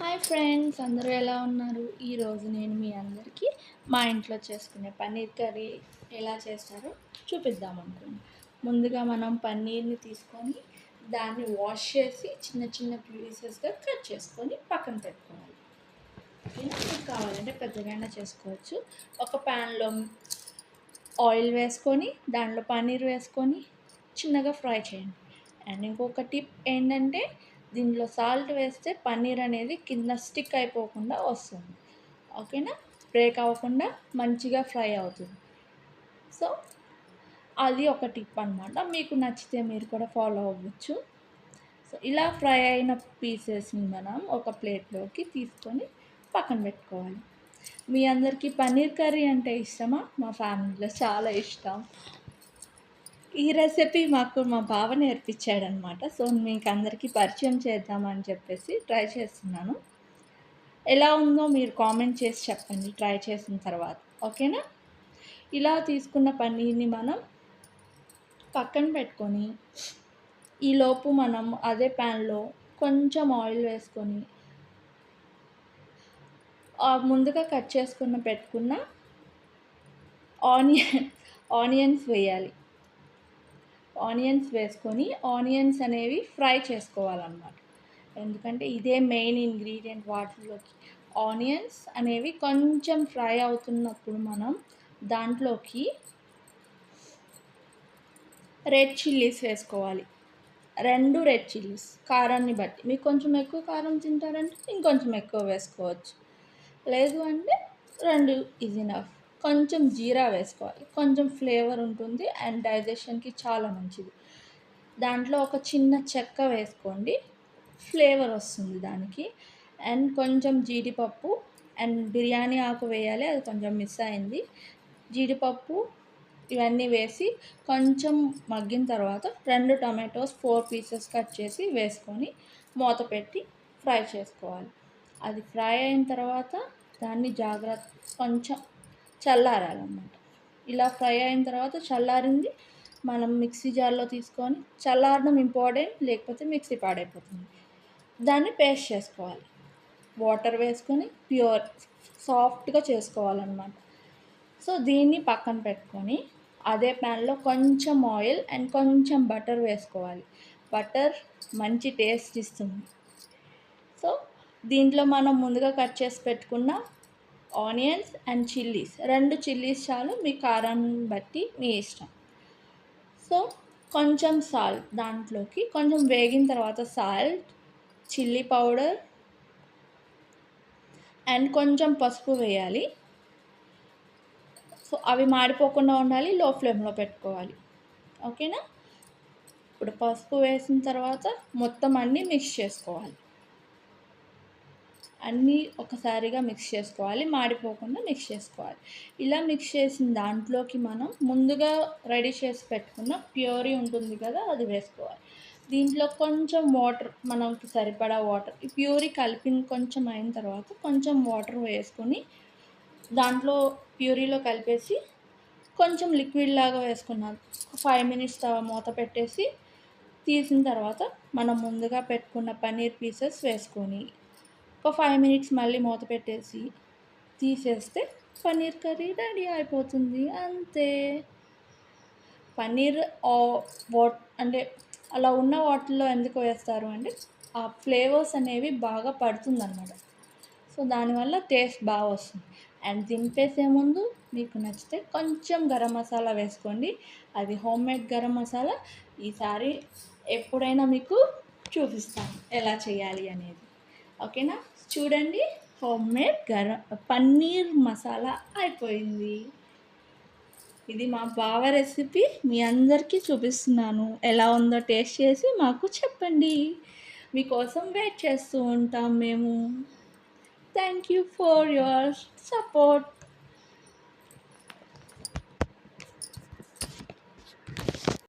Hi friends, అందరూ ఎలా ఉన్నారు? ఈరోజు నేను మీ అందరికీ మా ఇంట్లో చేసుకునే పన్నీర్ కర్రీ ఎలా చేస్తారో చూపిద్దాం అనుకున్నాను. ముందుగా మనం పన్నీర్ని తీసుకొని దాన్ని వాష్ చేసి చిన్న చిన్న పీసెస్గా కట్ చేసుకొని పక్కన పెట్టుకోవాలి. ఓకేనా? మీకు కావాలంటే పెద్దగా చేసుకోవచ్చు. ఒక ప్యాన్లో ఆయిల్ వేసుకొని దాంట్లో పన్నీర్ వేసుకొని చిన్నగా ఫ్రై చేయండి. అండ్ ఇంకొక టిప్ ఏంటంటే, దీంట్లో సాల్ట్ వేస్తే పన్నీర్ అనేది కింద స్టిక్ అయిపోకుండా వస్తుంది. ఓకేనా? బ్రేక్ అవ్వకుండా మంచిగా ఫ్రై అవుతుంది. సో అది ఒక టిప్ అనమాట. మీకు నచ్చితే మీరు కూడా ఫాలో అవ్వచ్చు. సో ఇలా ఫ్రై అయిన పీసెస్ని మనం ఒక ప్లేట్లోకి తీసుకొని పక్కన పెట్టుకోవాలి. మీ అందరికీ పన్నీర్ కర్రీ అంటే ఇష్టమా? మా ఫ్యామిలీలో చాలా ఇష్టం. ఈ రెసిపీ మాకు మా బావ నేర్పించాడనమాట. సో మీకు అందరికీ పరిచయం చేద్దామని చెప్పేసి ట్రై చేస్తున్నాను. ఎలా ఉందో మీరు కామెంట్ చేసి చెప్పండి ట్రై చేసిన తర్వాత. ఓకేనా? ఇలా తీసుకున్న పన్నీర్ని మనం పక్కన పెట్టుకొని, ఈలోపు మనం అదే ప్యాన్లో కొంచెం ఆయిల్ వేసుకొని ముందుగా కట్ చేసుకున్న పెట్టుకున్న ఆనియన్స్ వేయాలి. ఆనియన్స్ వేసుకొని ఆనియన్స్ అనేవి ఫ్రై చేసుకోవాలన్నమాట. ఎందుకంటే ఇదే మెయిన్ ఇంగ్రీడియంట్ వాటిలోకి. ఆనియన్స్ అనేవి కొంచెం ఫ్రై అవుతున్నప్పుడు మనం దాంట్లోకి రెడ్ చిల్లీస్ వేసుకోవాలి. 2 రెడ్ చిల్లీస్ కారాన్ని బట్టి. మీకు కొంచెం ఎక్కువ కారం తింటారంటే ఇంకొంచెం ఎక్కువ వేసుకోవచ్చు. లేదు అంటే 2 ఈజ్ ఎనఫ్. కొంచెం జీరా వేసుకోవాలి. కొంచెం ఫ్లేవర్ ఉంటుంది అండ్ డైజెషన్కి చాలా మంచిది. దాంట్లో ఒక చిన్న చెక్క వేసుకోండి, ఫ్లేవర్ వస్తుంది దానికి. అండ్ కొంచెం జీడిపప్పు అండ్ బిర్యానీ ఆకు వేయాలి, అది కొంచెం మిస్ అయింది. జీడిపప్పు ఇవన్నీ వేసి కొంచెం మగ్గిన తర్వాత 2 టమాటోస్ 4 పీసెస్ కట్ చేసి వేసుకొని మూత పెట్టి ఫ్రై చేసుకోవాలి. అది ఫ్రై అయిన తర్వాత దాన్ని కొంచెం చల్లారాలన్నమాట. ఇలా ఫ్రై అయిన తర్వాత చల్లారింది మనం మిక్సీ జార్లో తీసుకొని, చల్లారడం ఇంపార్టెంట్, లేకపోతే మిక్సీ పాడైపోతుంది. దాన్ని పేస్ట్ చేసుకోవాలి. వాటర్ వేసుకొని సాఫ్ట్గా చేసుకోవాలన్నమాట. సో దీన్ని పక్కన పెట్టుకొని అదే ప్యాన్లో కొంచెం ఆయిల్ అండ్ కొంచెం బటర్ వేసుకోవాలి. బటర్ మంచి టేస్ట్ ఇస్తుంది. సో దీంట్లో మనం ముందుగా కట్ చేసి పెట్టుకున్న ఆనియన్స్ అండ్ చిల్లీస్, 2 చిల్లీస్ చాలు, మీ కారాన్ని బట్టి మీ ఇష్టం. సో కొంచెం సాల్ట్, దాంట్లోకి కొంచెం వేగిన తర్వాత సాల్ట్, చిల్లీ పౌడర్ అండ్ కొంచెం పసుపు వేయాలి. సో అవి మాడిపోకుండా ఉండాలి, లో ఫ్లేమ్లో పెట్టుకోవాలి. ఓకేనా? ఇప్పుడు పసుపు వేసిన తర్వాత మొత్తం అన్నీ మిక్స్ చేసుకోవాలి. అన్నీ ఒకసారిగా మిక్స్ చేసుకోవాలి, మాడిపోకుండా మిక్స్ చేసుకోవాలి. ఇలా మిక్స్ చేసిన దాంట్లోకి మనం ముందుగా రెడీ చేసి పెట్టుకున్న ప్యూరీ ఉంటుంది కదా, అది వేసుకోవాలి. దీంట్లో కొంచెం వాటర్, మనకి సరిపడా వాటర్, ఈ ప్యూరీ కలిపిన కొంచెం అయిన తర్వాత కొంచెం వాటర్ వేసుకొని దాంట్లో ప్యూరీలో కలిపేసి కొంచెం లిక్విడ్ లాగా వేసుకున్నాను. 5 మినిట్స్ మూత పెట్టేసి తీసిన తర్వాత మనం ముందుగా పెట్టుకున్న పన్నీర్ పీసెస్ వేసుకొని ఒక 5 మినిట్స్ మళ్ళీ మూత పెట్టేసి తీసేస్తే పన్నీర్ కర్రీ రెడీ అయిపోతుంది. అంతే. పన్నీర్ అంటే అలా ఉన్న వాటిల్లో ఎందుకు వేస్తారు అంటే ఆ ఫ్లేవర్స్ అనేవి బాగా పడుతుందన్నమాట. సో దానివల్ల టేస్ట్ బాగా వస్తుంది. అండ్ దింపేసే ముందు మీకు నచ్చితే కొంచెం గరం మసాలా వేసుకోండి. అది హోమ్మేడ్ గరం మసాలా. ఈసారి ఎప్పుడైనా మీకు చూపిస్తాను ఎలా చేయాలి అనేది. ఓకేనా? చూడండి, హోమ్మేడ్ పన్నీర్ మసాలా అయిపోయింది. ఇది మా బావ రెసిపీ, మీ అందరికీ చూపిస్తున్నాను. ఎలా ఉందో టేస్ట్ చేసి మాకు చెప్పండి. మీకోసం వెయిట్ చేస్తూ ఉంటాం మేము. Thank you for your support.